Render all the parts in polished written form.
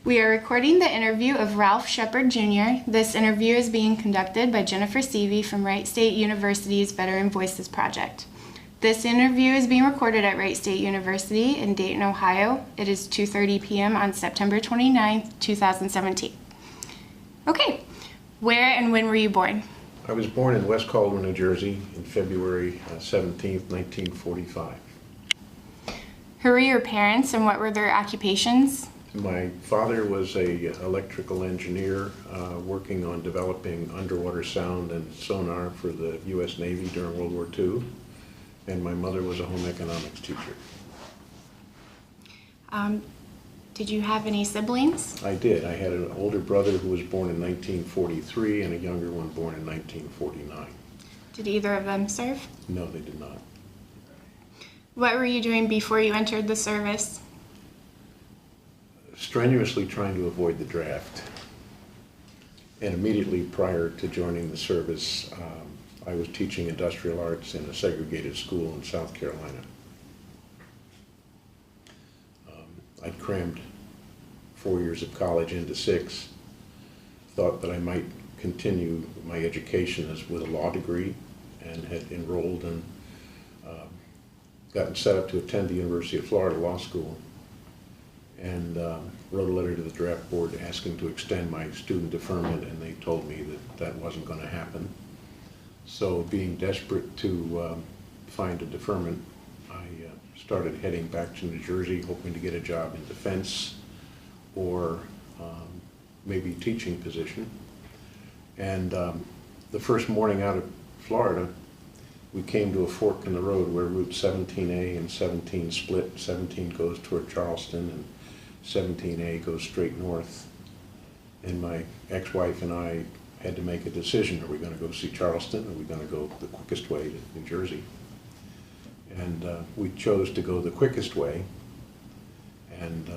We are recording the interview of Ralph Shepard Jr. This interview is being conducted by Jennifer Seavey from Wright State University's Veteran Voices Project. This interview is being recorded at Wright State University in Dayton, Ohio. It is 2:30 p.m. on September 29th, 2017. Okay, where and when were you born? I was born in West Caldwell, New Jersey in February 17th, 1945. Who were your parents and what were their occupations? My father was an electrical engineer working on developing underwater sound and sonar for the U.S. Navy during World War II, and my mother was a home economics teacher. Did you have any siblings? I did. I had an older brother who was born in 1943 and a younger one born in 1949. Did either of them serve? No, they did not. What were you doing before you entered the service? Strenuously trying to avoid the draft. And immediately prior to joining the service, I was teaching industrial arts in a segregated school in South Carolina. I'd crammed 4 years of college into 6, thought that I might continue my education with a law degree, and had enrolled and gotten set up to attend the University of Florida Law School, and wrote a letter to the draft board asking to extend my student deferment, and they told me that that wasn't going to happen. So being desperate to find a deferment, I started heading back to New Jersey, hoping to get a job in defense or maybe teaching position. And the first morning out of Florida, we came to a fork in the road where Route 17A and 17 split. 17 goes toward Charleston and 17A goes straight north. And my ex-wife and I had to make a decision. Are we going to go see Charleston? Or are we going to go the quickest way to New Jersey? And we chose to go the quickest way. And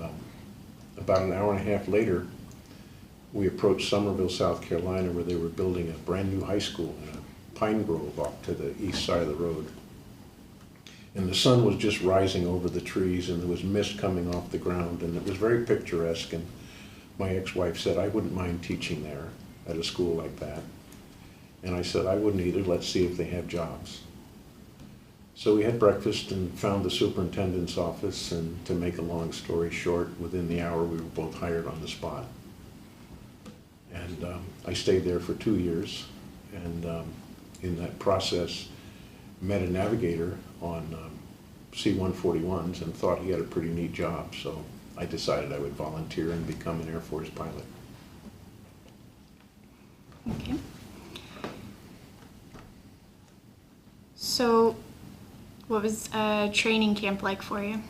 about an hour and a half later, we approached Summerville, South Carolina, where they were building a brand new high school in a pine grove off to the east side of the road. And the sun was just rising over the trees, and there was mist coming off the ground, and it was very picturesque. And my ex-wife said, I wouldn't mind teaching there at a school like that. And I said, I wouldn't either. Let's see if they have jobs. So we had breakfast and found the superintendent's office, and to make a long story short, within the hour we were both hired on the spot. And I stayed there for 2 years, and in that process met a navigator on C-141s and thought he had a pretty neat job, so I decided I would volunteer and become an Air Force pilot. Okay. So what was a training camp like for you?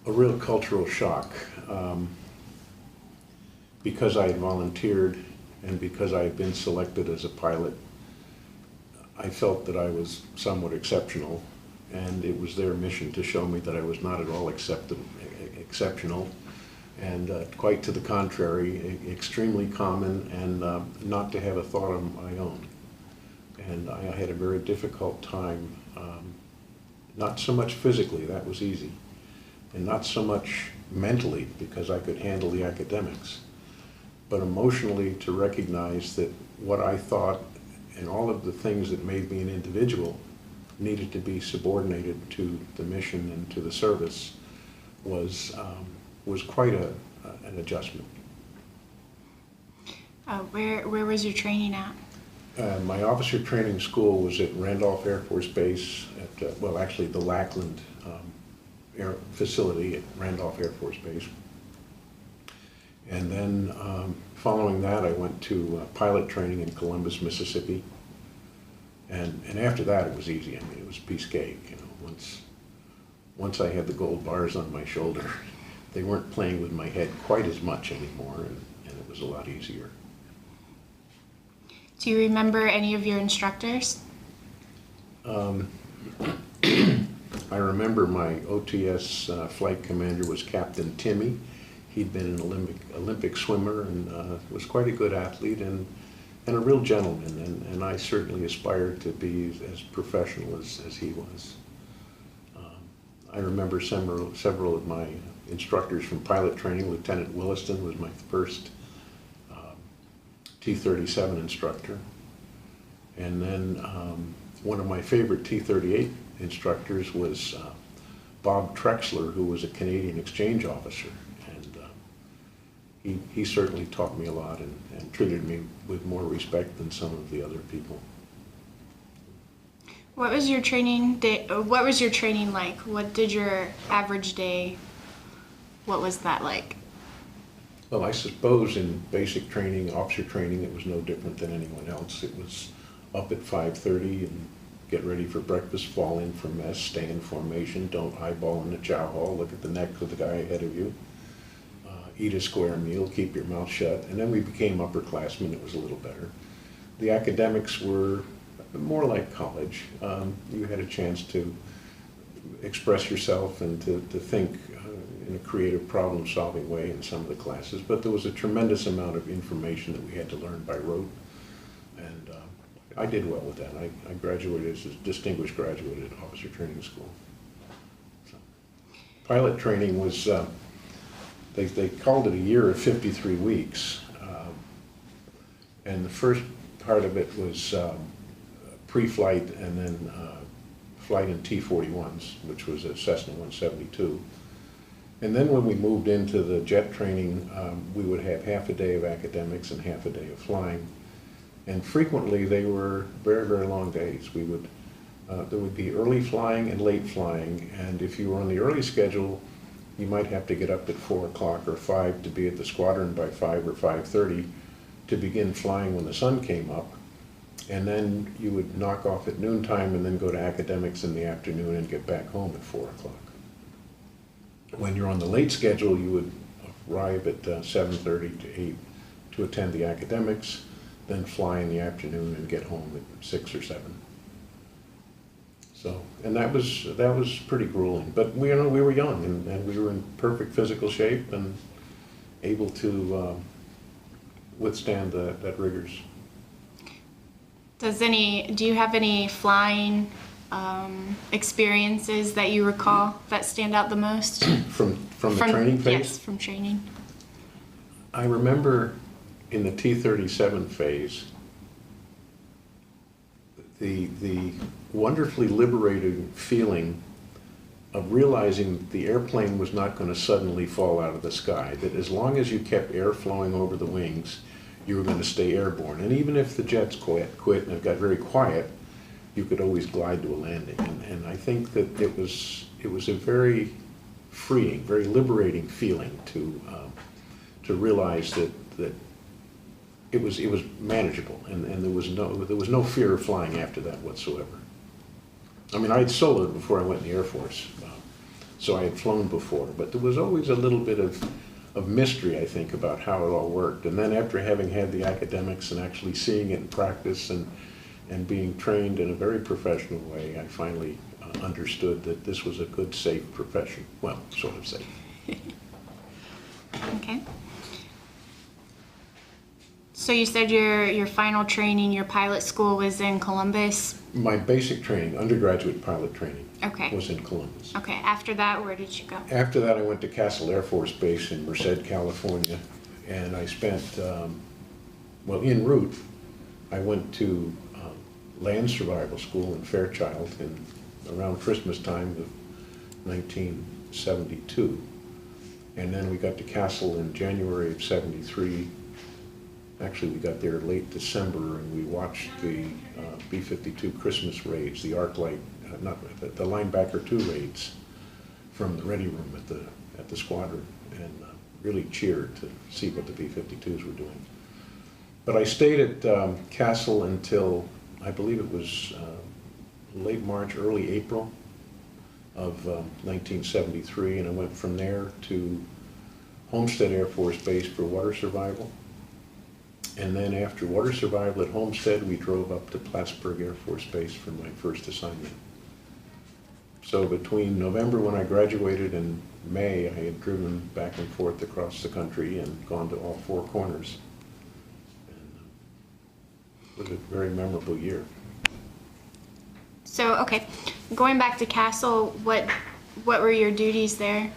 A real cultural shock. Because I had volunteered and because I had been selected as a pilot, I felt that I was somewhat exceptional, and it was their mission to show me that I was not at all exceptional, and quite to the contrary, extremely common, and not to have a thought on my own. And I had a very difficult time, not so much physically, that was easy, and not so much mentally, because I could handle the academics, but emotionally to recognize that what I thought and all of the things that made me an individual needed to be subordinated to the mission and to the service was quite an adjustment. Where was your training at? My officer training school was at Randolph Air Force Base, at, well, actually the Lackland Air Facility at Randolph Air Force Base. And then following that, I went to pilot training in Columbus, Mississippi. And after that, it was easy. I mean, it was piece cake. You know, once I had the gold bars on my shoulder, they weren't playing with my head quite as much anymore, and it was a lot easier. Do you remember any of your instructors? I remember my OTS flight commander was Captain Timmy. He'd been an Olympic swimmer and was quite a good athlete and a real gentleman, and I certainly aspired to be as professional as he was. I remember several of my instructors from pilot training. Lieutenant Williston was my first T-37 instructor. And then one of my favorite T-38 instructors was Bob Trexler, who was a Canadian exchange officer. And he certainly taught me a lot and treated me with more respect than some of the other people. What was your training day? What was your training like? What did your average day? What was that like? Well, I suppose in basic training, officer training, it was no different than anyone else. It was up at 5:30 and get ready for breakfast, fall in for mess, stay in formation, don't eyeball in the chow hall, look at the neck of the guy ahead of you, eat a square meal, keep your mouth shut. And then we became upperclassmen. It was a little better. The academics were more like college. You had a chance to express yourself and to think in a creative problem-solving way in some of the classes, but there was a tremendous amount of information that we had to learn by rote, and I did well with that. I graduated as a distinguished graduate at Officer Training School. So, pilot training was, they called it a year of 53 weeks, and the first part of it was pre-flight and then flight in T-41s, which was a Cessna 172. And then when we moved into the jet training, we would have half a day of academics and half a day of flying. And frequently they were very, very long days. We would, there would be early flying and late flying, and if you were on the early schedule, you might have to get up at 4 o'clock or 5 to be at the squadron by 5 or 5:30 to begin flying when the sun came up. And then you would knock off at noontime and then go to academics in the afternoon and get back home at 4 o'clock. When you're on the late schedule, you would arrive at 7:30 to 8 to attend the academics, then fly in the afternoon and get home at 6 or 7. So, and that was pretty grueling. But we were young and we were in perfect physical shape and able to withstand that rigors. Do you have any flying experiences that you recall that stand out the most? From the training phase? Yes, from training. I remember in the T-37 phase, the wonderfully liberating feeling of realizing that the airplane was not going to suddenly fall out of the sky, that as long as you kept air flowing over the wings, you were going to stay airborne. And even if the jets quit and it got very quiet, you could always glide to a landing. And I think that it was a very freeing, very liberating feeling to realize that it was manageable, and there was no fear of flying after that whatsoever. I mean, I had soloed before I went in the Air Force, so I had flown before, but there was always a little bit of mystery, I think, about how it all worked. And then after having had the academics and actually seeing it in practice and being trained in a very professional way, I finally understood that this was a good, safe profession. Well, sort of safe. Okay. So you said your final training, your pilot school was in Columbus? My basic training, undergraduate pilot training, okay, was in Columbus. Okay, after that, where did you go? After that, I went to Castle Air Force Base in Merced, California, and I spent, well, en route, I went to Land Survival School in Fairchild around Christmas time of 1972. And then we got to Castle in January of 73. Actually, we got there late December, and we watched the B-52 Christmas raids, the arc light, the linebacker 2 raids from the ready room at the squadron, and really cheered to see what the B-52s were doing. But I stayed at Castle until, I believe it was late March, early April of 1973, and I went from there to Homestead Air Force Base for water survival. And then after water survival at Homestead, we drove up to Plattsburgh Air Force Base for my first assignment. So between November when I graduated and May, I had driven back and forth across the country and gone to all 4 corners. And it was a very memorable year. So, okay, going back to Castle, what were your duties there?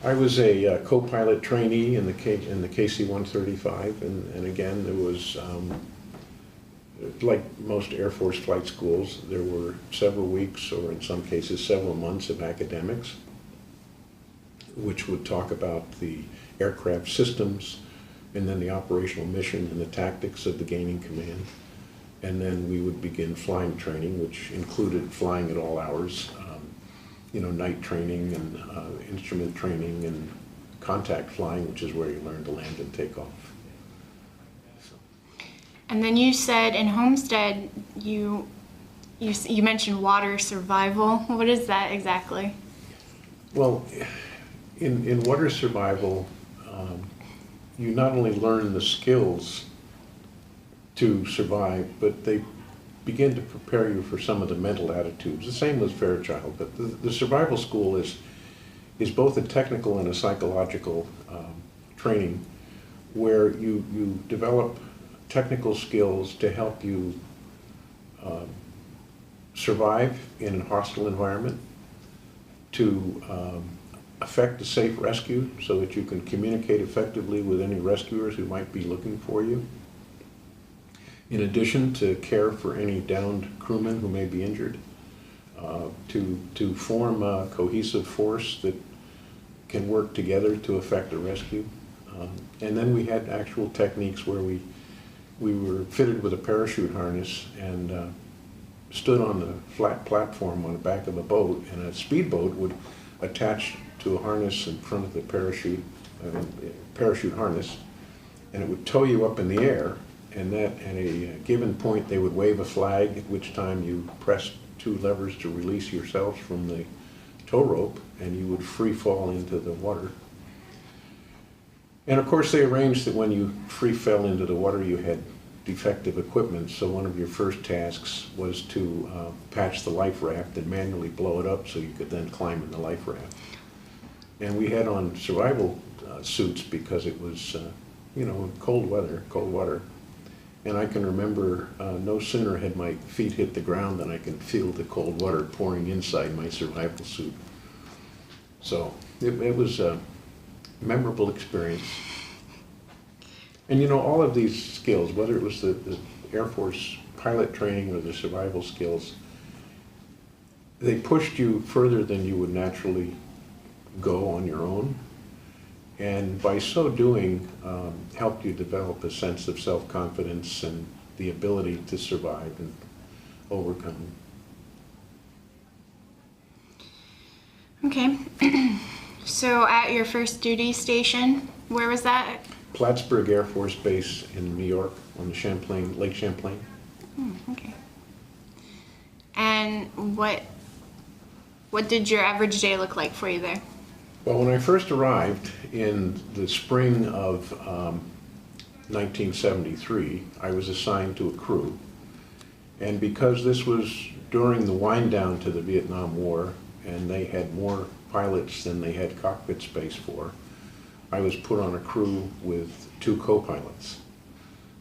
I was a Copilot trainee in the KC-135, and again, there was, like most Air Force flight schools, there were several weeks, or in some cases several months, of academics, which would talk about the aircraft systems, and then the operational mission and the tactics of the gaining command. And then we would begin flying training, which included flying at all hours, night training and instrument training and contact flying, which is where you learn to land and take off. So. And then you said in Homestead, you mentioned water survival. What is that exactly? Well, in water survival, you not only learn the skills to survive, but they begin to prepare you for some of the mental attitudes. The same with Fairchild, but the survival school is both a technical and a psychological training, where you develop technical skills to help you survive in a hostile environment, to effect a safe rescue so that you can communicate effectively with any rescuers who might be looking for you. In addition, to care for any downed crewmen who may be injured, to form a cohesive force that can work together to effect a rescue. And then we had actual techniques where we were fitted with a parachute harness and stood on the flat platform on the back of a boat, and a speedboat would attach to a harness in front of the parachute harness, and it would tow you up in the air. And that at a given point they would wave a flag, at which time you pressed two levers to release yourselves from the tow rope, and you would free fall into the water. And of course they arranged that when you free fell into the water you had defective equipment, so one of your first tasks was to patch the life raft and manually blow it up so you could then climb in the life raft. And we had on survival suits because it was cold water. And I can remember no sooner had my feet hit the ground than I could feel the cold water pouring inside my survival suit. So it was a memorable experience. And all of these skills, whether it was the Air Force pilot training or the survival skills, they pushed you further than you would naturally go on your own. And by so doing, helped you develop a sense of self-confidence and the ability to survive and overcome. Okay. So at your first duty station, where was that? Plattsburgh Air Force Base in New York on the Lake Champlain. Okay. And what did your average day look like for you there? Well, when I first arrived in the spring of 1973, I was assigned to a crew. And because this was during the wind down to the Vietnam War, and they had more pilots than they had cockpit space for, I was put on a crew with 2 co-pilots.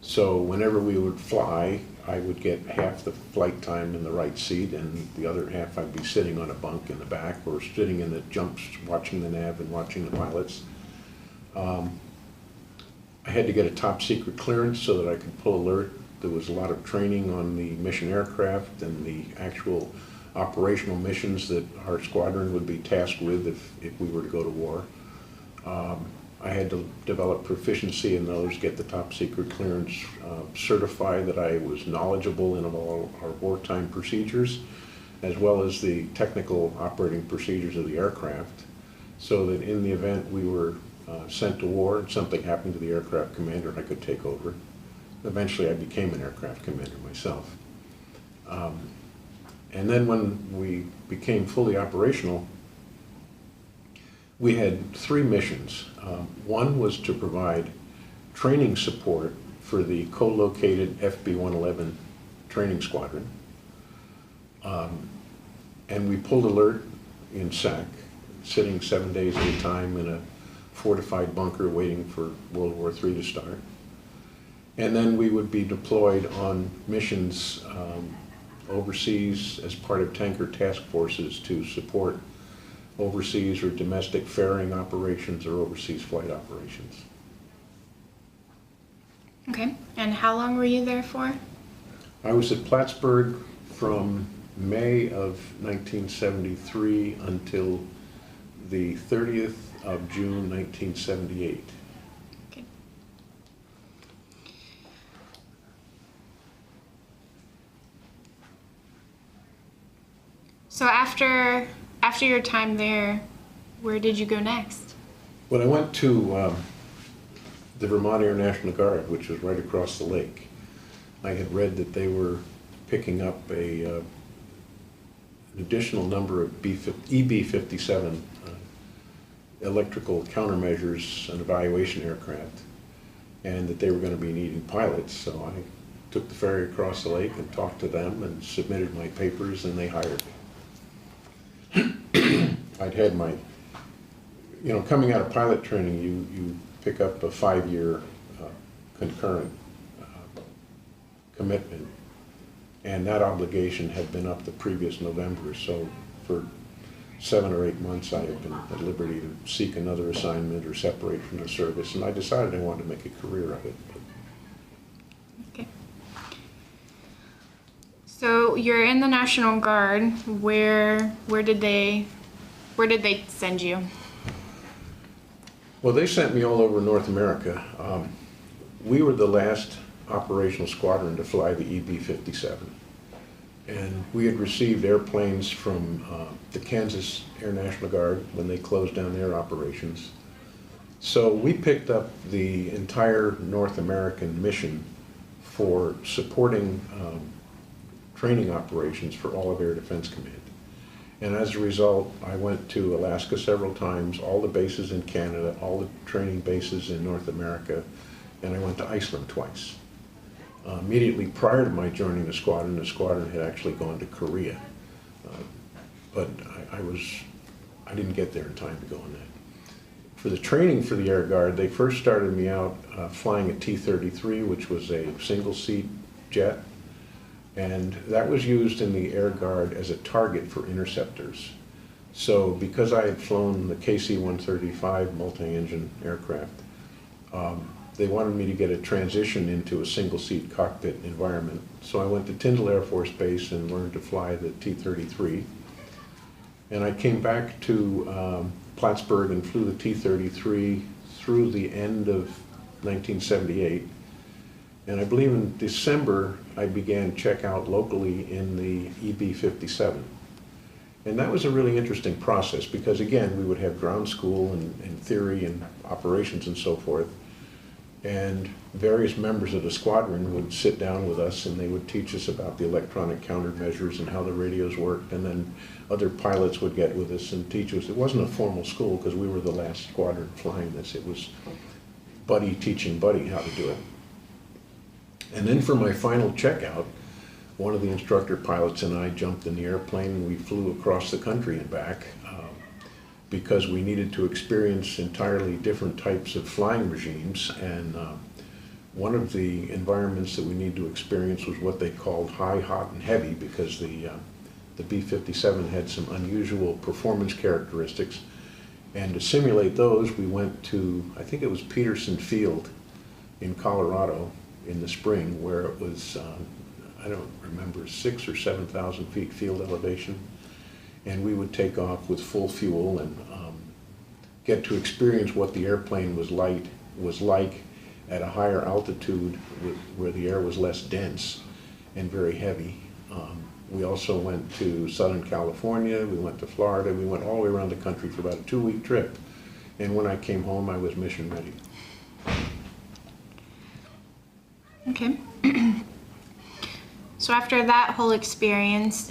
So whenever we would fly, I would get half the flight time in the right seat, and the other half I'd be sitting on a bunk in the back or sitting in the jumps watching the nav and watching the pilots. I had to get a top secret clearance so that I could pull alert. There was a lot of training on the mission aircraft and the actual operational missions that our squadron would be tasked with if we were to go to war. I had to develop proficiency in those, get the top secret clearance, certify that I was knowledgeable in all our wartime procedures, as well as the technical operating procedures of the aircraft, so that in the event we were sent to war and something happened to the aircraft commander, I could take over. Eventually I became an aircraft commander myself. And then when we became fully operational, we had 3 missions. One was to provide training support for the co-located FB-111 training squadron. And we pulled alert in SAC, sitting 7 days at a time in a fortified bunker waiting for World War III to start. And then we would be deployed on missions overseas as part of tanker task forces to support overseas or domestic ferrying operations or overseas flight operations. Okay. And how long were you there for? I was at Plattsburgh from May of 1973 until the 30th of June 1978. Okay. So after your time there, where did you go next? When I went to the Vermont Air National Guard, which was right across the lake, I had read that they were picking up an additional number of EB-57 electrical countermeasures and evaluation aircraft, and that they were going to be needing pilots. So I took the ferry across the lake and talked to them and submitted my papers, and they hired me. I'd had my, coming out of pilot training, you pick up a 5-year concurrent commitment, and that obligation had been up the previous November. So for 7 or 8 months I had been at liberty to seek another assignment or separate from the service, and I decided I wanted to make a career of it. Okay. So you're in the National Guard. Where did they send you? Well, they sent me all over North America. We were the last operational squadron to fly the EB-57. And we had received airplanes from the Kansas Air National Guard when they closed down their operations. So we picked up the entire North American mission for supporting training operations for all of Air Defense Command. And as a result, I went to Alaska several times, all the bases in Canada, all the training bases in North America, and I went to Iceland twice. Immediately prior to my joining the squadron had actually gone to Korea. But I didn't get there in time to go on that. For the training for the Air Guard, they first started me out flying a T-33, which was a single-seat jet. And that was used in the Air Guard as a target for interceptors. So because I had flown the KC-135 multi-engine aircraft, they wanted me to get a transition into a single-seat cockpit environment. So I went to Tyndall Air Force Base and learned to fly the T-33. And I came back to Plattsburgh and flew the T-33 through the end of 1978. And I believe in December, I began checkout locally in the EB-57. And that was a really interesting process because, again, we would have ground school and theory and operations and so forth. And various members of the squadron would sit down with us and they would teach us about the electronic countermeasures and how the radios worked. And then other pilots would get with us and teach us. It wasn't a formal school because we were the last squadron flying this. It was buddy teaching buddy how to do it. And then for my final checkout, one of the instructor pilots and I jumped in the airplane and we flew across the country and back because we needed to experience entirely different types of flying regimes. And one of the environments that we needed to experience was what they called high, hot, and heavy, because the B-57 had some unusual performance characteristics. And to simulate those, we went to, I think it was Peterson Field in Colorado in the spring, where it was, I don't remember, 6,000 or 7,000 feet field elevation. And we would take off with full fuel and get to experience what the airplane was like at a higher altitude where the air was less dense and very heavy. We also went to Southern California, we went to Florida, we went all the way around the country for about a 2-week trip. And when I came home, I was mission ready. Okay. So after that whole experience,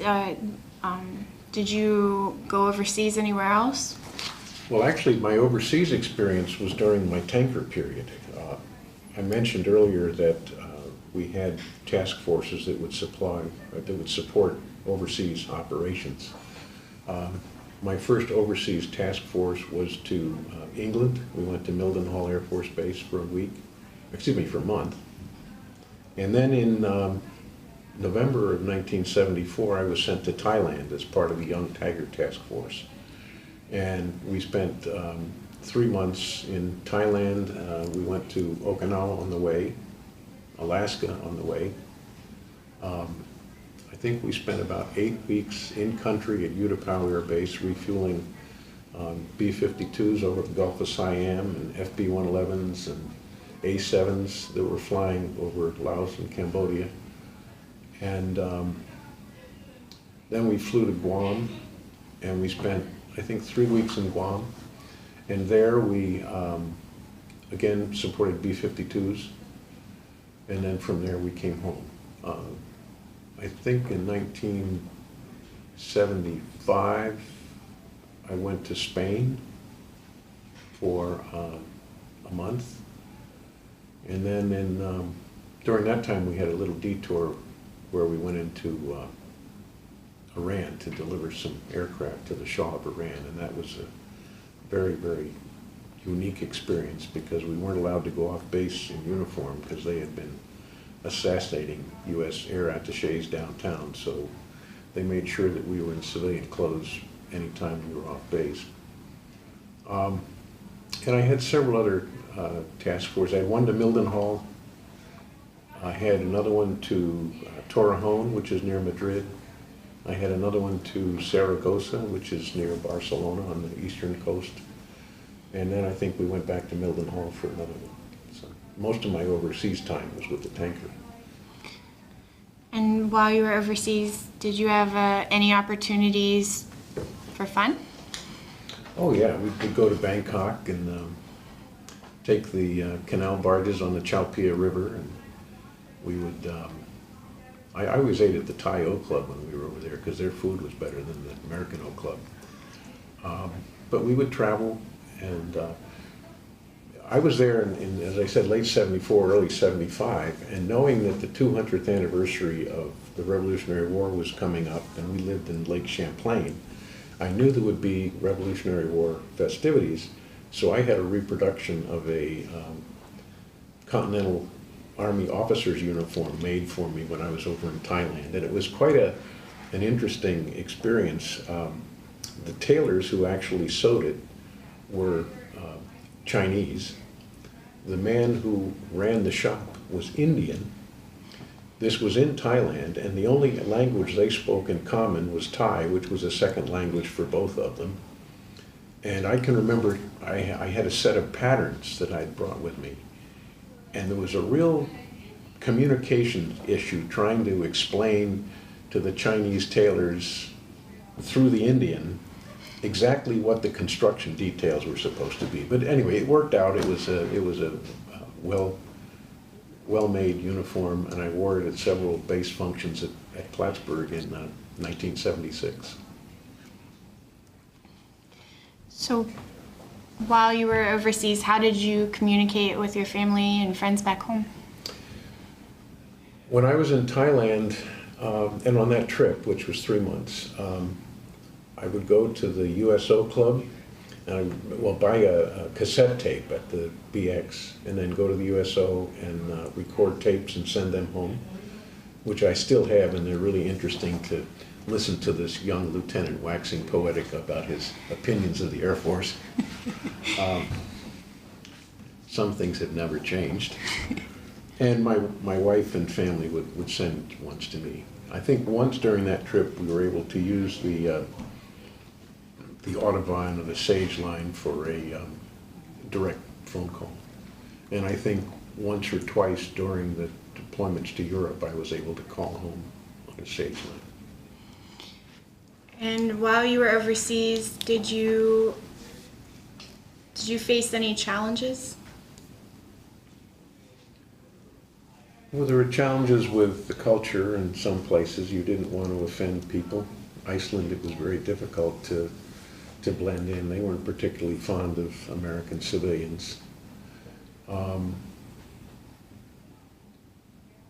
did you go overseas anywhere else? Well, actually, my overseas experience was during my tanker period. I mentioned earlier that we had task forces that would support overseas operations. My first overseas task force was to England. We went to Mildenhall Air Force Base for a month. And then in November of 1974, I was sent to Thailand as part of the Young Tiger Task Force. And we spent 3 months in Thailand. We went to Okinawa on the way, Alaska on the way. I think we spent about 8 weeks in country at Utah Air Base refueling B-52s over the Gulf of Siam and FB-111s and A-7s that were flying over Laos and Cambodia. And then we flew to Guam, and we spent, I think, 3 weeks in Guam. And there we, again, supported B-52s. And then from there we came home. I think in 1975, I went to Spain for a month. And then during that time, we had a little detour where we went into Iran to deliver some aircraft to the Shah of Iran. And that was a very, very unique experience because we weren't allowed to go off base in uniform because they had been assassinating U.S. air attaches downtown. So they made sure that we were in civilian clothes anytime we were off base. And I had several other task forces. I had one to Mildenhall. I had another one to Torrejón, which is near Madrid. I had another one to Saragossa, which is near Barcelona on the eastern coast. And then I think we went back to Mildenhall for another one. So most of my overseas time was with the tanker. And while you were overseas, did you have any opportunities for fun? Oh yeah, we could go to Bangkok and take the canal barges on the Chao Phraya River, and we would. I always ate at the Thai O Club when we were over there because their food was better than the American O Club. But we would travel, and I was there in, as I said, late '74, early '75, and knowing that the 200th anniversary of the Revolutionary War was coming up, and we lived in Lake Champlain, I knew there would be Revolutionary War festivities, so I had a reproduction of a Continental Army officer's uniform made for me when I was over in Thailand, and it was quite an interesting experience. The tailors who actually sewed it were Chinese. The man who ran the shop was Indian. This was in Thailand, and the only language they spoke in common was Thai, which was a second language for both of them. And I can remember I had a set of patterns that I'd brought with me, and there was a real communication issue trying to explain to the Chinese tailors through the Indian exactly what the construction details were supposed to be. But anyway, it worked out. It was a well-made uniform, and I wore it at several base functions at Plattsburgh in 1976. So while you were overseas, how did you communicate with your family and friends back home? When I was in Thailand, and on that trip, which was 3 months, I would go to the USO club, and buy a cassette tape at the BX, and then go to the USO and record tapes and send them home, which I still have, and they're really interesting to listen to this young lieutenant waxing poetic about his opinions of the Air Force. Some things have never changed. And my wife and family would send ones to me. I think once during that trip we were able to use the Audubon or the Sage line for a direct phone call. And I think once or twice during the deployments to Europe I was able to call home on a Sage line. And while you were overseas, did you face any challenges? Well, there were challenges with the culture in some places. You didn't want to offend people. Iceland, it was very difficult to blend in. They weren't particularly fond of American civilians.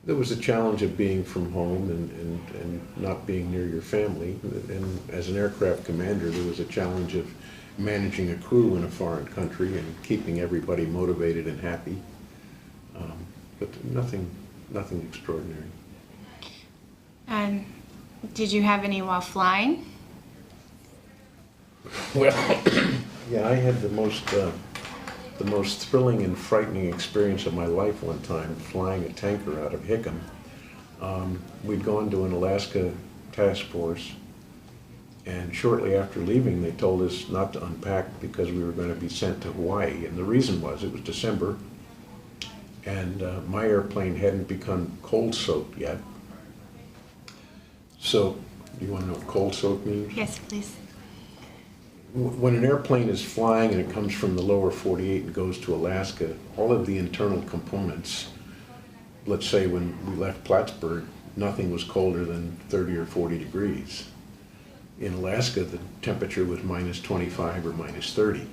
There was a challenge of being from home and not being near your family. And as an aircraft commander, there was a challenge of managing a crew in a foreign country and keeping everybody motivated and happy. But nothing extraordinary. And did you have any while flying? Well, yeah, I had the most thrilling and frightening experience of my life one time, flying a tanker out of Hickam. We'd gone to an Alaska task force, and shortly after leaving, they told us not to unpack because we were going to be sent to Hawaii. And the reason was, it was December, and my airplane hadn't become cold soaked yet. So, do you want to know what cold soak means? Yes, please. When an airplane is flying and it comes from the lower 48 and goes to Alaska, all of the internal components, let's say when we left Plattsburgh, nothing was colder than 30 or 40 degrees. In Alaska, the temperature was minus 25 or minus 30.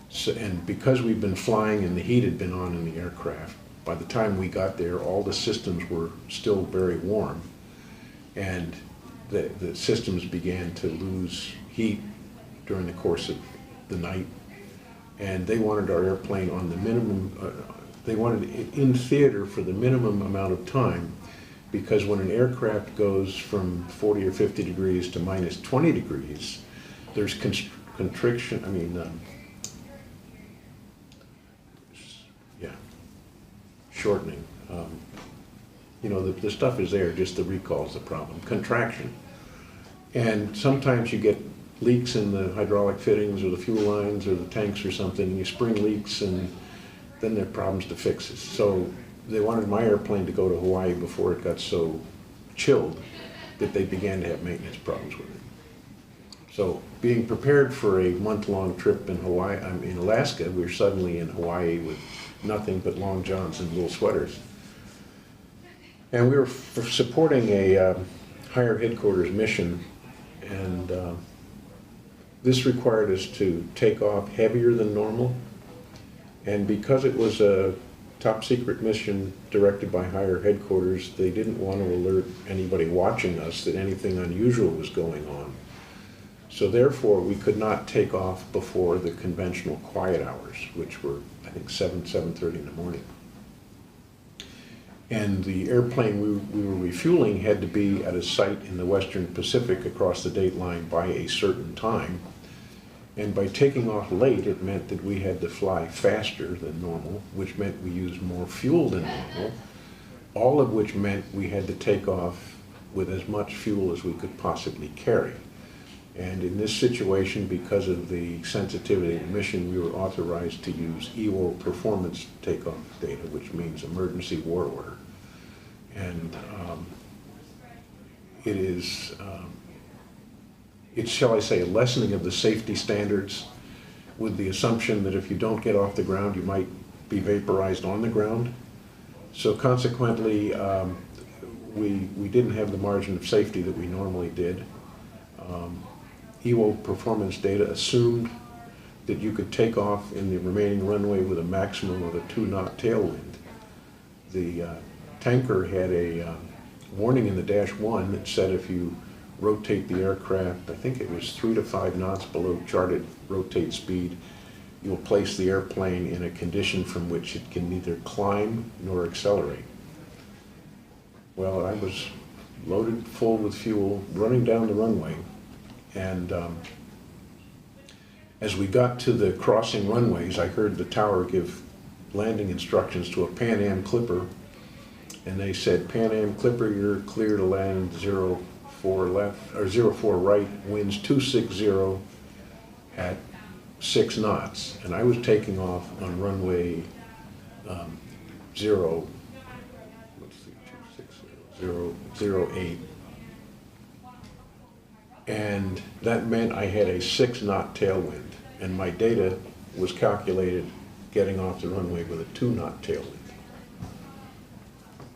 So, and because we'd been flying and the heat had been on in the aircraft, by the time we got there, all the systems were still very warm, and the systems began to lose heat during the course of the night, and they wanted our airplane on the minimum, they wanted it in theater for the minimum amount of time, because when an aircraft goes from 40 or 50 degrees to minus 20 degrees, there's constriction, shortening. The stuff is there, just the recall's the problem. Contraction. And sometimes you get leaks in the hydraulic fittings or the fuel lines or the tanks or something, and you spring leaks, and then there are problems to fix it. So they wanted my airplane to go to Hawaii before it got so chilled that they began to have maintenance problems with it. So being prepared for a month-long trip in in Alaska, we were suddenly in Hawaii with nothing but long johns and wool sweaters. And we were supporting a higher headquarters mission, and this required us to take off heavier than normal. And because it was a top secret mission directed by higher headquarters, they didn't want to alert anybody watching us that anything unusual was going on. So therefore, we could not take off before the conventional quiet hours, which were, I think, 7:30 in the morning. And the airplane we were refueling had to be at a site in the Western Pacific across the date line by a certain time. And by taking off late, it meant that we had to fly faster than normal, which meant we used more fuel than normal, all of which meant we had to take off with as much fuel as we could possibly carry. And in this situation, because of the sensitivity of the mission, we were authorized to use EWO performance takeoff data, which means emergency war order. And it's, shall I say, a lessening of the safety standards, with the assumption that if you don't get off the ground, you might be vaporized on the ground. So consequently, we didn't have the margin of safety that we normally did. EWO performance data assumed that you could take off in the remaining runway with a maximum of a 2-knot tailwind. The tanker had a warning in the dash 1 that said if you rotate the aircraft, I think it was 3 to 5 knots below charted rotate speed, you'll place the airplane in a condition from which it can neither climb nor accelerate. Well, I was loaded full with fuel, running down the runway, and as we got to the crossing runways, I heard the tower give landing instructions to a Pan Am Clipper, and they said, "Pan Am Clipper, you're clear to land 04 left, or 04 right, winds 260 at 6 knots." And I was taking off on runway 008. And that meant I had a 6-knot tailwind, and my data was calculated getting off the runway with a 2-knot tailwind.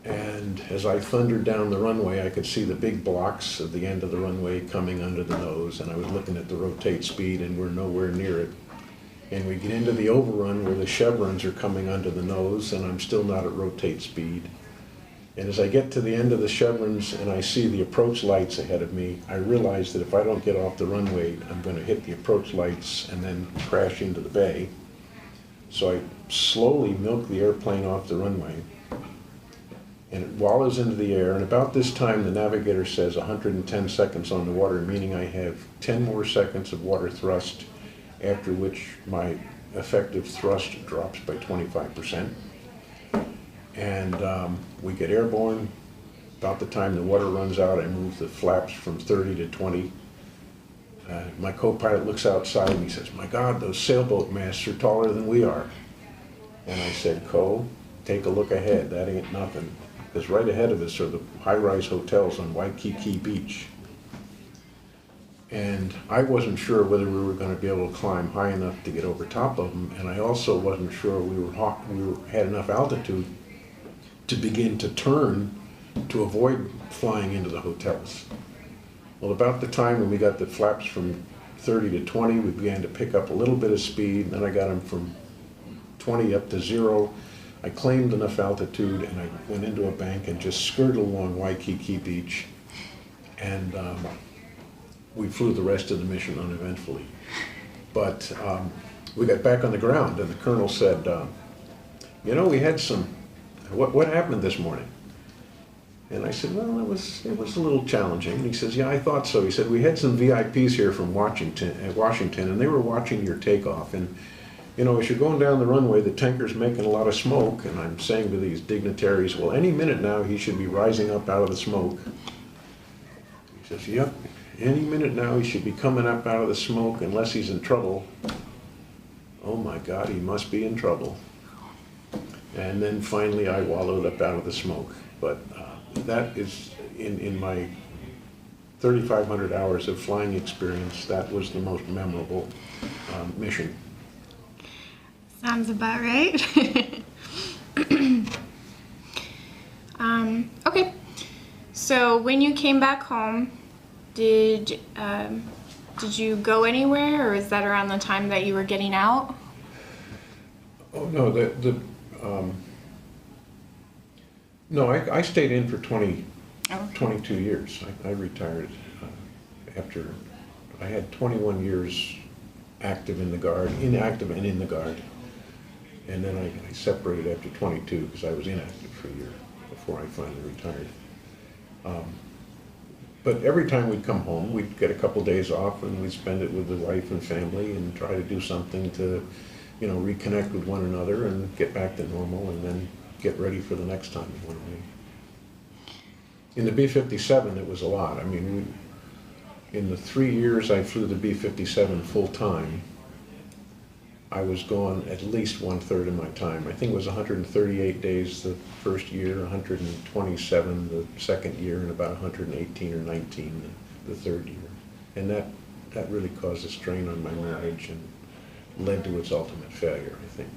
And as I thundered down the runway, I could see the big blocks at the end of the runway coming under the nose, and I was looking at the rotate speed, and we're nowhere near it. And we get into the overrun where the chevrons are coming under the nose, and I'm still not at rotate speed. And as I get to the end of the chevrons and I see the approach lights ahead of me, I realize that if I don't get off the runway, I'm going to hit the approach lights and then crash into the bay. So I slowly milk the airplane off the runway. And it wallows into the air, and about this time the navigator says 110 seconds on the water, meaning I have 10 more seconds of water thrust, after which my effective thrust drops by 25%. And we get airborne. About the time the water runs out, I move the flaps from 30 to 20. My co-pilot looks outside and he says, "My God, those sailboat masts are taller than we are." And I said, "Co, take a look ahead, that ain't nothing." Because right ahead of us are the high-rise hotels on Waikiki Beach. And I wasn't sure whether we were going to be able to climb high enough to get over top of them, and I also wasn't sure we had enough altitude to begin to turn to avoid flying into the hotels. Well, about the time when we got the flaps from 30 to 20, we began to pick up a little bit of speed, and then I got them from 20 up to 0. I claimed enough altitude, and I went into a bank and just skirted along Waikiki Beach, and we flew the rest of the mission uneventfully. But we got back on the ground, and the colonel said, "You know, we had some, what happened this morning?" And I said, "Well, it was a little challenging." And he says, "Yeah, I thought so." He said, "We had some VIPs here from Washington, and they were watching your takeoff. And, you know, as you're going down the runway, the tanker's making a lot of smoke." And I'm saying to these dignitaries, "Well, any minute now, he should be rising up out of the smoke." He says, "Yep, any minute now, he should be coming up out of the smoke unless he's in trouble." Oh my God, he must be in trouble. And then finally, I wallowed up out of the smoke. But that is, in my 3,500 hours of flying experience, that was the most memorable mission. Sounds about right. Okay, so when you came back home, did you go anywhere, or is that around the time that you were getting out? Oh no, no, I stayed in for 22 years. I retired after I had 21 years active in the Guard, inactive and in the Guard. And then I separated after 22 because I was inactive for a year before I finally retired. But every time we'd come home, we'd get a couple days off and we'd spend it with the wife and family and try to do something to, you know, reconnect with one another and get back to normal and then get ready for the next time we went away. In the B-57, it was a lot. I mean, in the 3 years I flew the B-57 full time, I was gone at least 1/3 of my time. I think it was 138 days the first year, 127 the second year, and about 118 or 19 the third year. And that really caused a strain on my marriage and led to its ultimate failure, I think.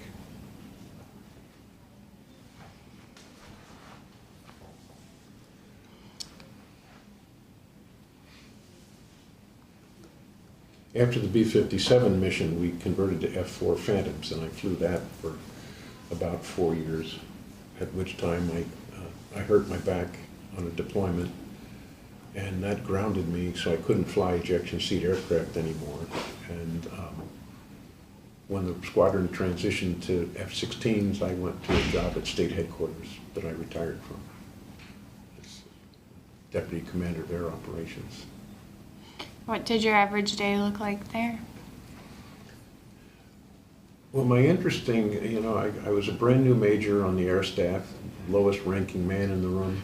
After the B-57 mission, we converted to F-4 Phantoms, and I flew that for about 4 years, at which time I hurt my back on a deployment, and that grounded me, so I couldn't fly ejection seat aircraft anymore. And when the squadron transitioned to F-16s, I went to a job at state headquarters that I retired from as Deputy Commander of Air Operations. What did your average day look like there? Well, my interesting, you know, I was a brand new major on the air staff, lowest ranking man in the room.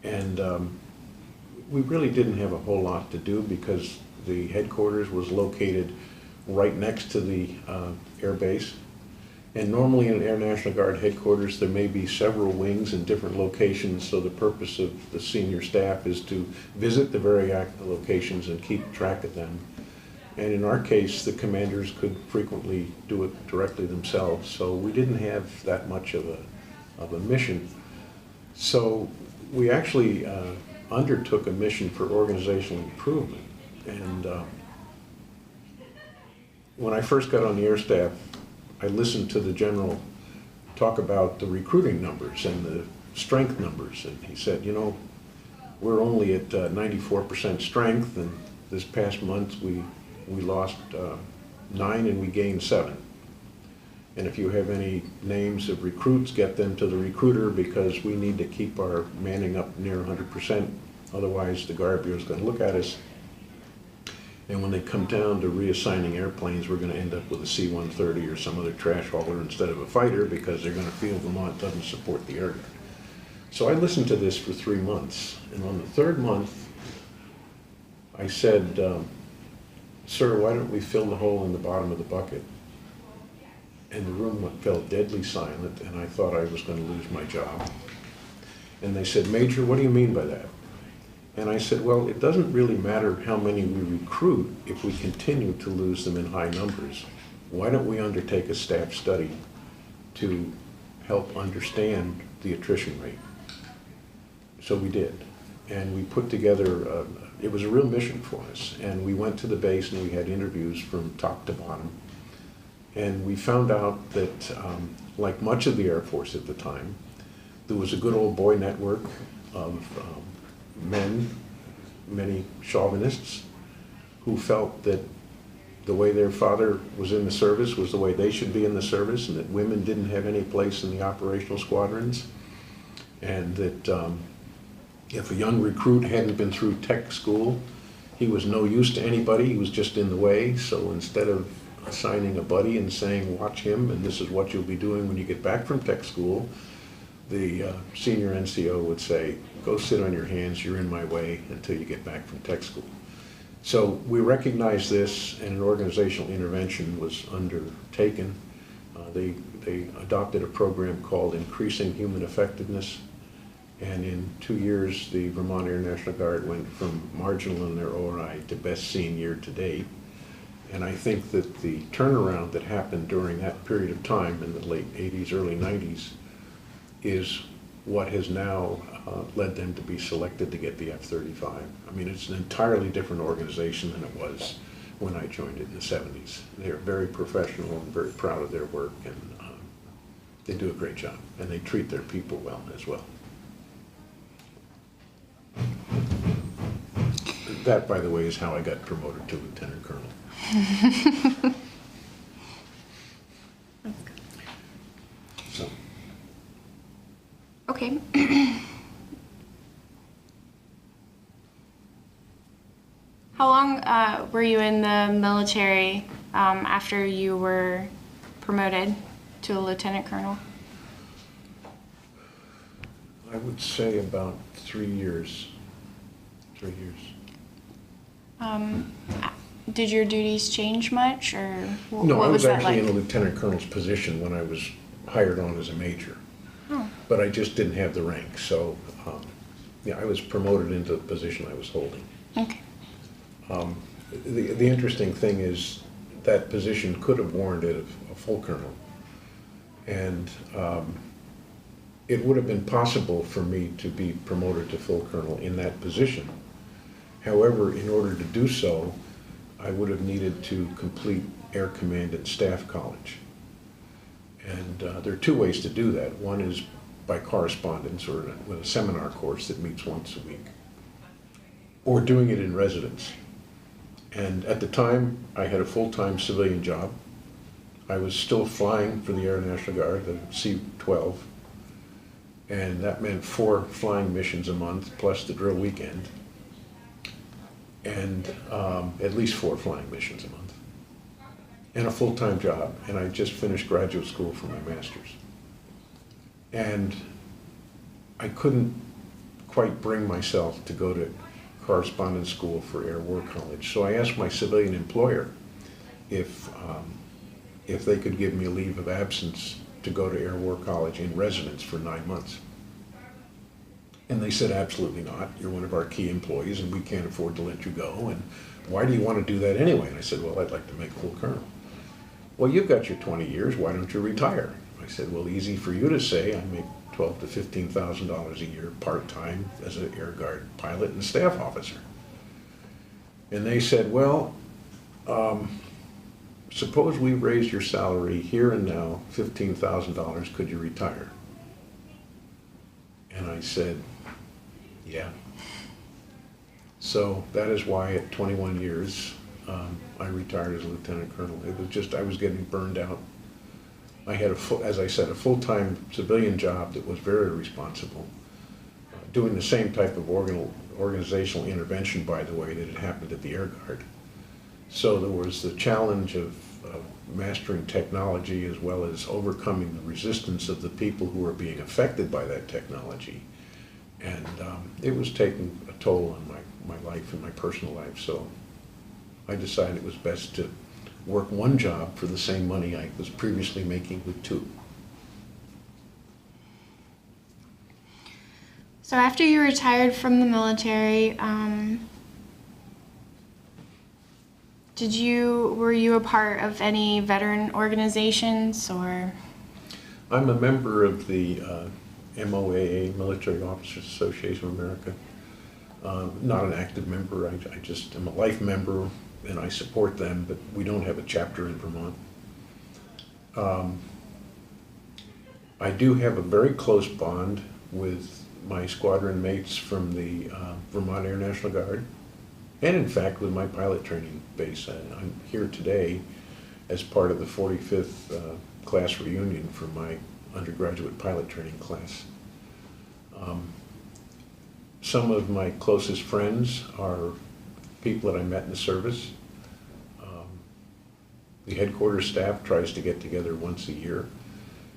And we really didn't have a whole lot to do because the headquarters was located right next to the air base. And normally in Air National Guard headquarters, there may be several wings in different locations, so the purpose of the senior staff is to visit the various locations and keep track of them. And in our case, the commanders could frequently do it directly themselves, so we didn't have that much of a mission. So we actually undertook a mission for organizational improvement. And when I first got on the air staff, I listened to the general talk about the recruiting numbers and the strength numbers, and he said, you know, we're only at 94% strength, and this past month we lost 9 and we gained 7. And if you have any names of recruits, get them to the recruiter, because we need to keep our manning up near 100%. Otherwise, the Guard Bureau is going to look at us. And when they come down to reassigning airplanes, we're going to end up with a C-130 or some other trash hauler instead of a fighter, because they're going to feel Vermont doesn't support the Air Guard. So I listened to this for 3 months. And on the 3rd month, I said, sir, why don't we fill the hole in the bottom of the bucket? And the room fell deadly silent, and I thought I was going to lose my job. And they said, Major, what do you mean by that? And I said, well, it doesn't really matter how many we recruit if we continue to lose them in high numbers. Why don't we undertake a staff study to help understand the attrition rate? So we did. And we put together, it was a real mission for us. And we went to the base and we had interviews from top to bottom. And we found out that, like much of the Air Force at the time, there was a good old boy network of men, many chauvinists, who felt that the way their father was in the service was the way they should be in the service, and that women didn't have any place in the operational squadrons, and that if a young recruit hadn't been through tech school, he was no use to anybody, he was just in the way. So instead of assigning a buddy and saying, watch him, and this is what you'll be doing when you get back from tech school, the senior NCO would say, go sit on your hands, you're in my way until you get back from tech school. So we recognized this, and an organizational intervention was undertaken. They adopted a program called Increasing Human Effectiveness, and in 2 years, the Vermont Air National Guard went from marginal in their ORI to best seen year to date. And I think that the turnaround that happened during that period of time in the late 80s, early 90s, is what has now led them to be selected to get the F-35. I mean, it's an entirely different organization than it was when I joined it in the 70s. They're very professional and very proud of their work, and they do a great job, and they treat their people well as well. That, by the way, is how I got promoted to Lieutenant Colonel. So. Okay. How long were you in the military after you were promoted to a lieutenant colonel? I would say about 3 years. 3 years. Did your duties change much, or No, what I was that actually like? in a lieutenant colonel's position when I was hired on as a major. Oh. But I just didn't have the rank, so yeah, I was promoted into the position I was holding. Okay. The interesting thing is that position could have warranted a full colonel, and it would have been possible for me to be promoted to full colonel in that position. However, in order to do so, I would have needed to complete Air Command and Staff College. And there are 2 ways to do that. One is by correspondence, or with a seminar course that meets once a week, or doing it in residence. And at the time, I had a full-time civilian job. I was still flying for the Air National Guard, the C-12, and that meant 4 flying missions a month, plus the drill weekend, and at least 4 flying missions a month, and a full-time job. And I just finished graduate school for my master's. And I couldn't quite bring myself to go to correspondence school for Air War College. So I asked my civilian employer if they could give me a leave of absence to go to Air War College in residence for 9 months. And they said, absolutely not. You're one of our key employees and we can't afford to let you go. And why do you want to do that anyway? And I said, well, I'd like to make full colonel. Well, you've got your 20 years. Why don't you retire? I said, well, easy for you to say. I make $12,000 to $15,000 a year part-time as an Air Guard pilot and staff officer. And they said, well, suppose we raise your salary here and now $15,000, could you retire? And I said, yeah. So that is why at 21 years, I retired as a lieutenant colonel. It was just, I was getting burned out I had, as I said, a full-time civilian job that was very responsible, doing the same type of organizational intervention, by the way, that had happened at the Air Guard. So there was the challenge of mastering technology as well as overcoming the resistance of the people who were being affected by that technology. And it was taking a toll on my life and my personal life. So I decided it was best to work one job for the same money I was previously making with two. So after you retired from the military, were you a part of any veteran organizations or? I'm a member of the MOAA, Military Officers Association of America. Not an active member, I just am a life member and I support them, but we don't have a chapter in Vermont. I do have a very close bond with my squadron mates from the Vermont Air National Guard, and in fact with my pilot training base. I'm here today as part of the 45th class reunion for my undergraduate pilot training class. Some of my closest friends are people that I met in the service. The headquarters staff tries to get together once a year,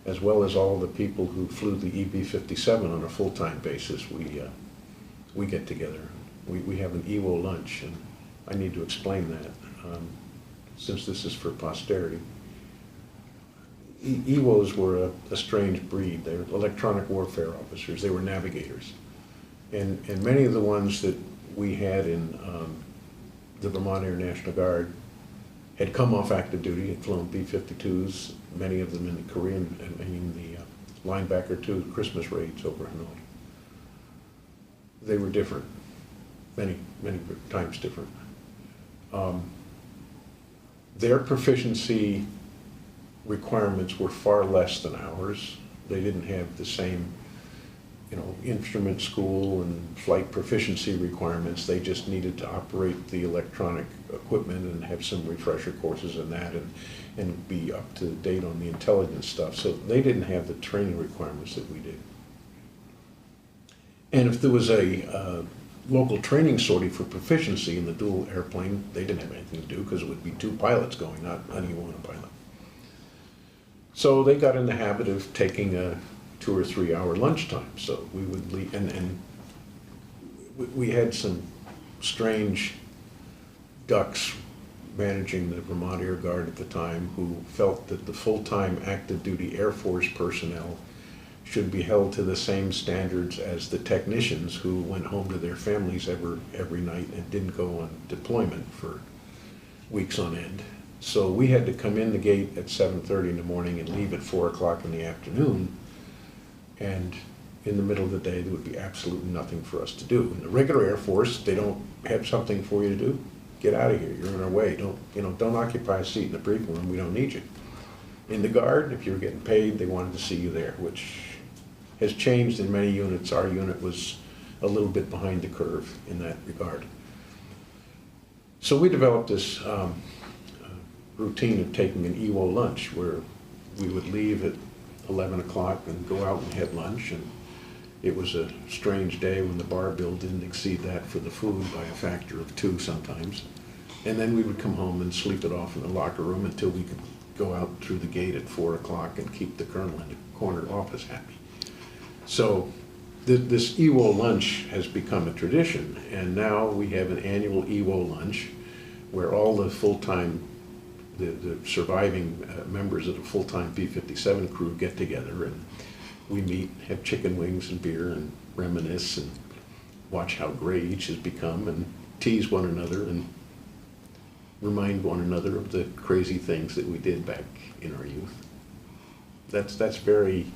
as well as all the people who flew the EB-57 on a full-time basis. We get together. We have an EWO lunch, and I need to explain that since this is for posterity. EWOs were a strange breed. They were electronic warfare officers. They were navigators. And many of the ones that we had in the Vermont Air National Guard had come off active duty, had flown B-52s, many of them in the Korean, the linebacker to Christmas raids over Hanoi. They were different, many times different. Their proficiency requirements were far less than ours. They didn't have the same, instrument school and flight proficiency requirements. They just needed to operate the electronic equipment and have some refresher courses in that and be up to date on the intelligence stuff. So they didn't have the training requirements that we did. And if there was a local training sortie for proficiency in the dual airplane, they didn't have anything to do because it would be two pilots going, not any one pilot. So they got in the habit of taking a 2 or 3 hour lunchtime. So we would leave, and we had some strange ducks managing the Vermont Air Guard at the time who felt that the full-time active duty Air Force personnel should be held to the same standards as the technicians who went home to their families every night and didn't go on deployment for weeks on end. So we had to come in the gate at 7:30 in the morning and leave at 4 o'clock in the afternoon. And in the middle of the day, there would be absolutely nothing for us to do. In the regular Air Force, they don't have something for you to do. Get out of here. You're in our way. Don't occupy a seat in the briefing room. We don't need you. In the Guard, if you were getting paid, they wanted to see you there, which has changed in many units. Our unit was a little bit behind the curve in that regard. So we developed this routine of taking an EWO lunch where we would leave at 11 o'clock and go out and have lunch. And it was a strange day when the bar bill didn't exceed that for the food by a factor of 2 sometimes. And then we would come home and sleep it off in the locker room until we could go out through the gate at 4 o'clock and keep the colonel in the corner office happy. So this EWO lunch has become a tradition, and now we have an annual EWO lunch where all the full-time, the surviving members of the full-time B-57 crew get together, and we meet, have chicken wings and beer, and reminisce and watch how great each has become, and tease one another and remind one another of the crazy things that we did back in our youth. That's very,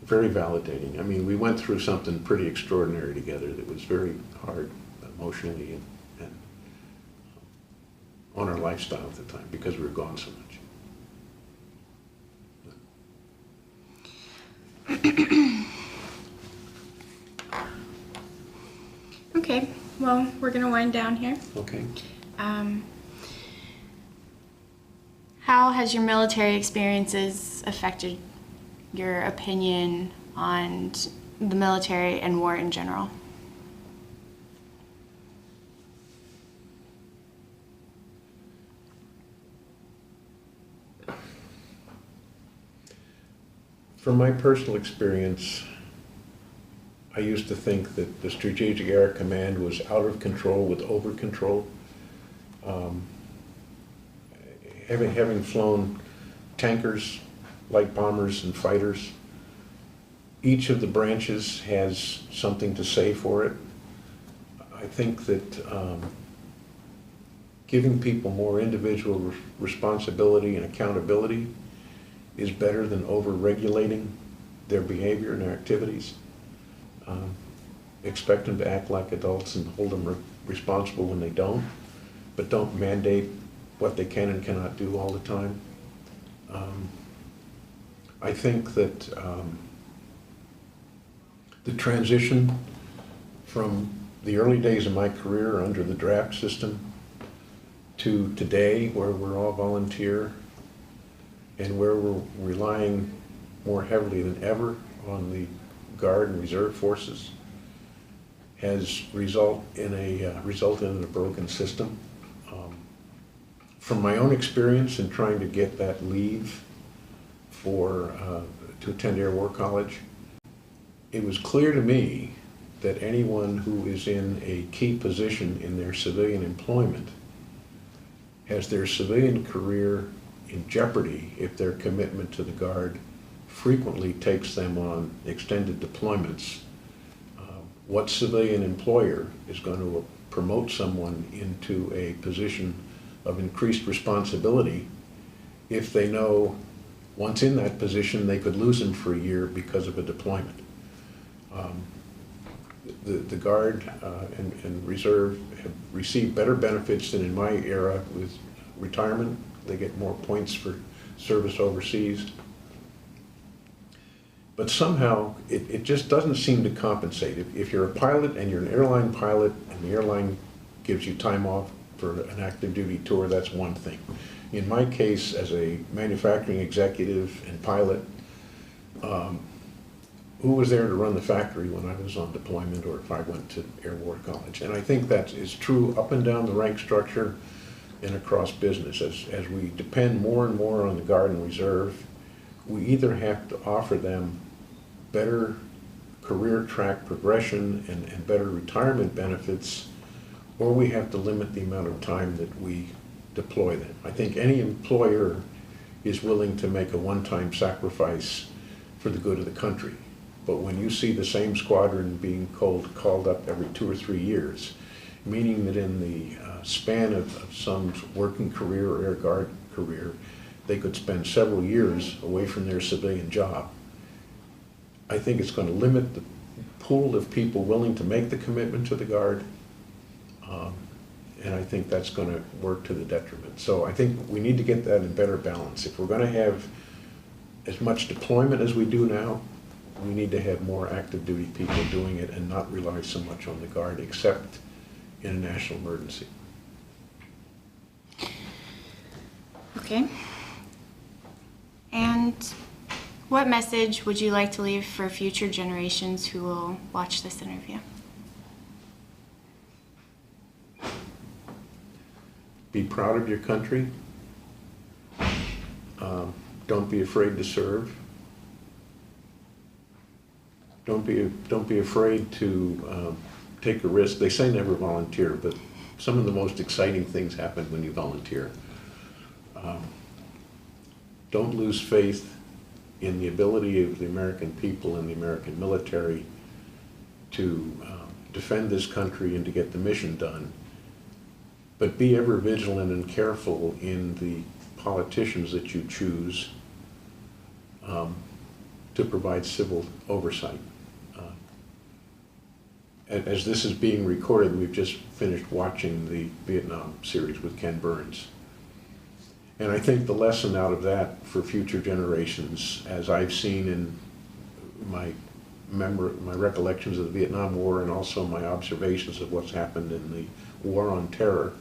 very validating. I mean, we went through something pretty extraordinary together that was very hard emotionally and on our lifestyle at the time because we were gone so much. Okay, well, we're going to wind down here. Okay. How has your military experiences affected your opinion on the military and war in general? From my personal experience, I used to think that the Strategic Air Command was out of control with over control. Having flown tankers, light bombers, and fighters, each of the branches has something to say for it. I think that giving people more individual responsibility and accountability is better than over-regulating their behavior and their activities. Expect them to act like adults and hold them responsible when they don't, but don't mandate what they can and cannot do all the time. I think that the transition from the early days of my career under the draft system to today, where we're all volunteer and where we're relying more heavily than ever on the Guard and Reserve forces, has resulted in a broken system. From my own experience in trying to get that leave to attend Air War College, it was clear to me that anyone who is in a key position in their civilian employment has their civilian career in jeopardy if their commitment to the Guard frequently takes them on extended deployments. What civilian employer is going to promote someone into a position of increased responsibility if they know once in that position they could lose him for a year because of a deployment? The Guard and Reserve have received better benefits than in my era with retirement. They get more points for service overseas. But somehow it just doesn't seem to compensate. If you're a pilot and you're an airline pilot and the airline gives you time off for an active duty tour, that's one thing. In my case, as a manufacturing executive and pilot, who was there to run the factory when I was on deployment or if I went to Air War College? And I think that is true up and down the rank structure and across business. As we depend more and more on the Guard and Reserve, we either have to offer them better career track progression and better retirement benefits, or we have to limit the amount of time that we deploy them. I think any employer is willing to make a one-time sacrifice for the good of the country. But when you see the same squadron being called up every 2 or 3 years, meaning that in the span of some's working career or Air Guard career, they could spend several years away from their civilian job, I think it's going to limit the pool of people willing to make the commitment to the Guard, and I think that's going to work to the detriment. So I think we need to get that in better balance. If we're going to have as much deployment as we do now, we need to have more active duty people doing it and not rely so much on the Guard, except in a national emergency. Okay. And what message would you like to leave for future generations who will watch this interview? Be proud of your country. Don't be afraid to serve. Don't be afraid to take a risk. They say never volunteer, but some of the most exciting things happen when you volunteer. Don't lose faith in the ability of the American people and the American military to defend this country and to get the mission done. But be ever vigilant and careful in the politicians that you choose to provide civil oversight. As this is being recorded, we've just finished watching the Vietnam series with Ken Burns. And I think the lesson out of that for future generations, as I've seen in my recollections of the Vietnam War and also my observations of what's happened in the War on Terror,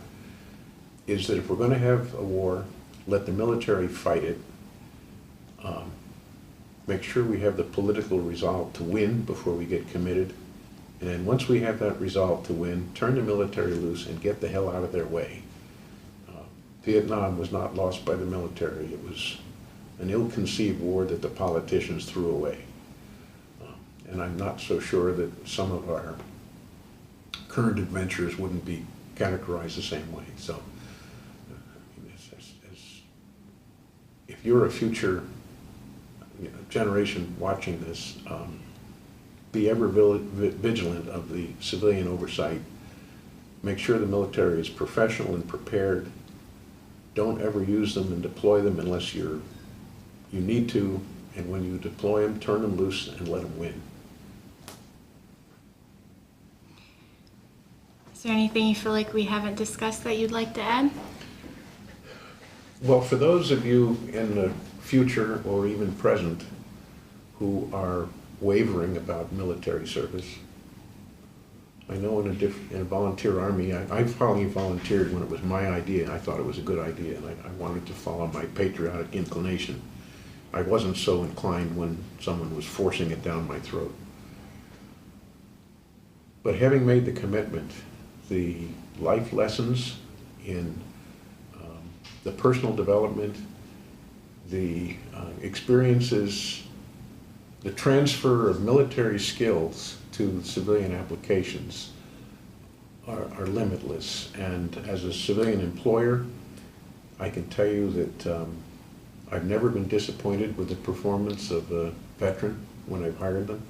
is that if we're going to have a war, let the military fight it, make sure we have the political resolve to win before we get committed, and then once we have that resolve to win, turn the military loose and get the hell out of their way. Vietnam was not lost by the military. It was an ill-conceived war that the politicians threw away. And I'm not so sure that some of our current adventures wouldn't be categorized the same way. So, if you're a future generation watching this, be ever vigilant of the civilian oversight. Make sure the military is professional and prepared. Don't ever use them and deploy them unless you need to, and when you deploy them, turn them loose and let them win. Is there anything you feel like we haven't discussed that you'd like to add? Well, for those of you in the future or even present who are wavering about military service, I know in a volunteer army, I finally volunteered when it was my idea. I thought it was a good idea, and I wanted to follow my patriotic inclination. I wasn't so inclined when someone was forcing it down my throat. But having made the commitment, the life lessons in the personal development, the experiences, the transfer of military skills to civilian applications are limitless. And as a civilian employer, I can tell you that I've never been disappointed with the performance of a veteran when I've hired them.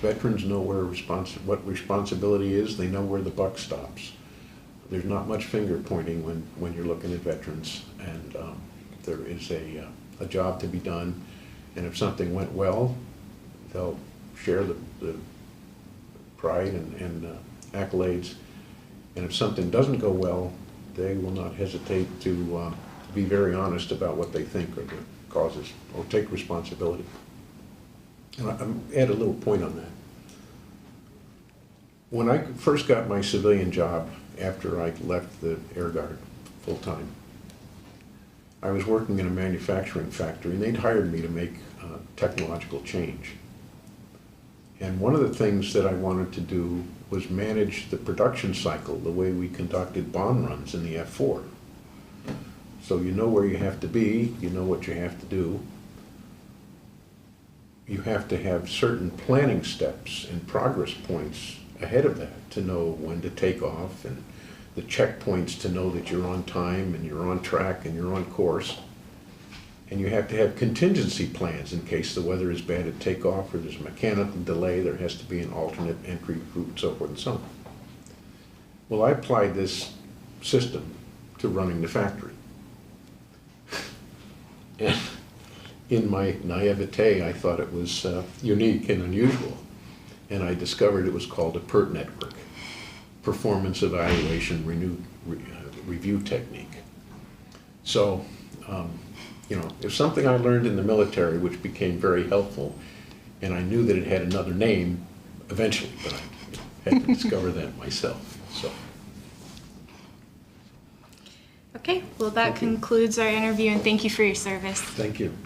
Veterans know what responsibility is. They know where the buck stops. There's not much finger pointing when you're looking at veterans, and there is a job to be done. And if something went well, they'll share the pride and accolades. And if something doesn't go well, they will not hesitate to be very honest about what they think are the causes, or take responsibility. And I'll add a little point on that. When I first got my civilian job after I left the Air Guard full-time, I was working in a manufacturing factory, and they'd hired me to make technological change. And one of the things that I wanted to do was manage the production cycle the way we conducted bomb runs in the F-4. So you know where you have to be, you know what you have to do. You have to have certain planning steps and progress points ahead of that to know when to take off, and the checkpoints to know that you're on time and you're on track and you're on course. And you have to have contingency plans in case the weather is bad at takeoff or there's a mechanical delay. There has to be an alternate entry route and so forth and so on. Well, I applied this system to running the factory. And in my naivete, I thought it was unique and unusual. And I discovered it was called a PERT network, Performance Evaluation Review Technique. So, if something I learned in the military, which became very helpful, and I knew that it had another name eventually, but I had to discover that myself. So. Okay, well that concludes our interview, and thank you for your service. Thank you.